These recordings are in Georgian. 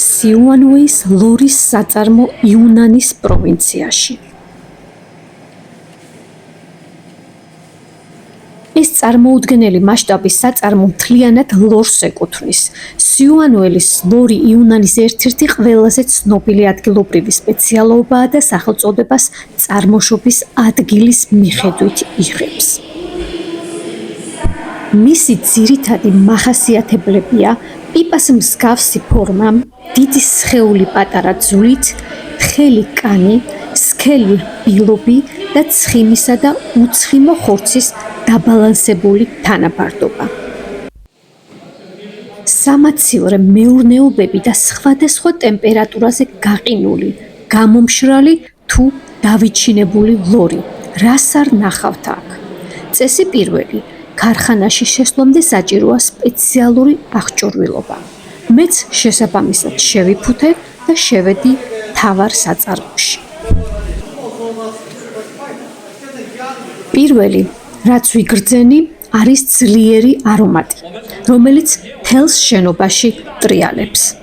სიუანუეის ლორის საწარმო იუნანის პროვინციაში. ეს წარმოუდგენელი მასშტაბის საწარმო მთლიანად ლორს ეკუთვნის. სიუანუელის ლორი იუნანის ერთ-ერთი ყველაზე ცნობილი ადგილობრივი სპეციალობაა და სახელწოდებას წარმოშობის ადგილის მიხედვით იღებს. მისი ძირითადი მახასიათებლებია პიპას მსგავსი ფორმა, დიდი სხეული პატარა ძვლით, თხელი კანი, სქელი რბილობი და ცხიმისა და უცხიმო ხორცის დაბალანსებული თანაბარდობა. სამაცილრე მეურნეობები და სხვადასხვა ტემპერატურაზე გაყინული, გამომშრალი თუ დავიჩინებული ლორი, რას არ ნახავთ აქ. წესი პირველი, ქარხანაში შესვლამდე საჭიროა სპეციალური აღჭურვილობა. მეც შესაბამისად შევიფუთე და შევედი მთავარ საწარმოში. პირველი, რაც ვიგრძენი, არის ძლიერი არომატი, რომელიც თელს შენობაში ტრიალებს.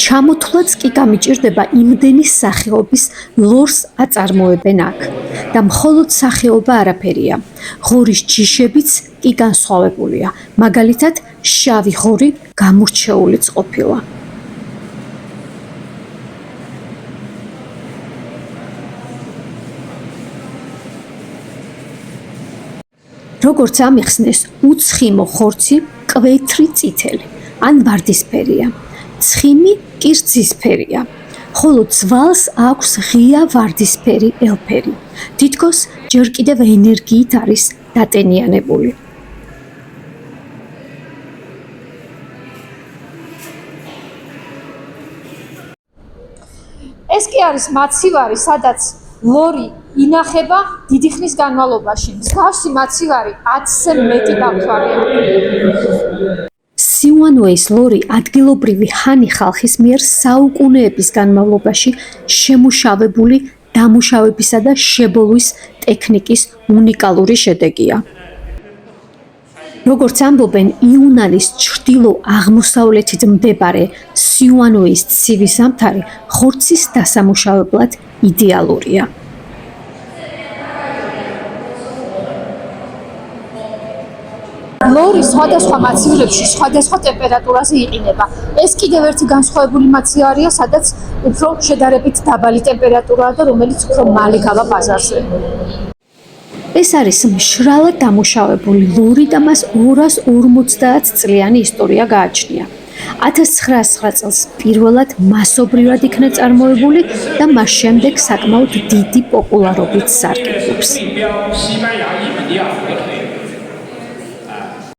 ჩამოთვლაც კი გამიჭირდება იმდენი სახეობის ლორს აწარმოებენ აქ და მხოლოდ სახეობა არაფერია. ღორის ჯიშებიც კი განსხვავებულია, მაგალითად, შავი ღორი გამორჩეულიც ყოფილა. როგორც ამიხსნეს, უცხიმო ხორცი კვეთრი წითელი ან ვარდისფერია, ცხიმი კი რძისფერია, ხოლო ძვალს აქვს ღია ვარდისფერი ელფერი. თითქოს ჯერ კიდევ ენერგიით არის დატენიანებული. ეს კი არის მაცივარი, სადაც ლორი ინახება დიდი ხნის განმავლობაში. მსგავსი მაცივარი 10-ზე მეტი დამთვალია. სიუანუეის ლორი ადგილობრივი ჰანი ხალხის მიერ საუკუნეების განმავლობაში შემუშავებული დამუშავებისა და შებოლვის ტექნიკის უნიკალური შედეგია. როგორც ამბობენ, იუნანის ჩრდილო-აღმოსავლეთით მდებარე სიუანუეის ცივი ზამთარი ხორცის დასამუშავებლად იდეალურია. ლორი სხვადასხვა მაცივრებში სხვადასხვა ტემპერატურაზე იყინება. ეს კიდევ ერთი განსხვავებული მაცივარია, სადაც უფრო შედარებით დაბალი ტემპერატურაა და რომელიც უფრო მალე გავა ბაზარზე. ეს არის მშრალად დამუშავებული ლორი და მას 250 წლიანი ისტორია გააჩნია. 1909 წელს პირველად მასობრივად იქნა წარმოებული და მას შემდეგ საკმაოდ დიდი პოპულარობით სარგებლობს.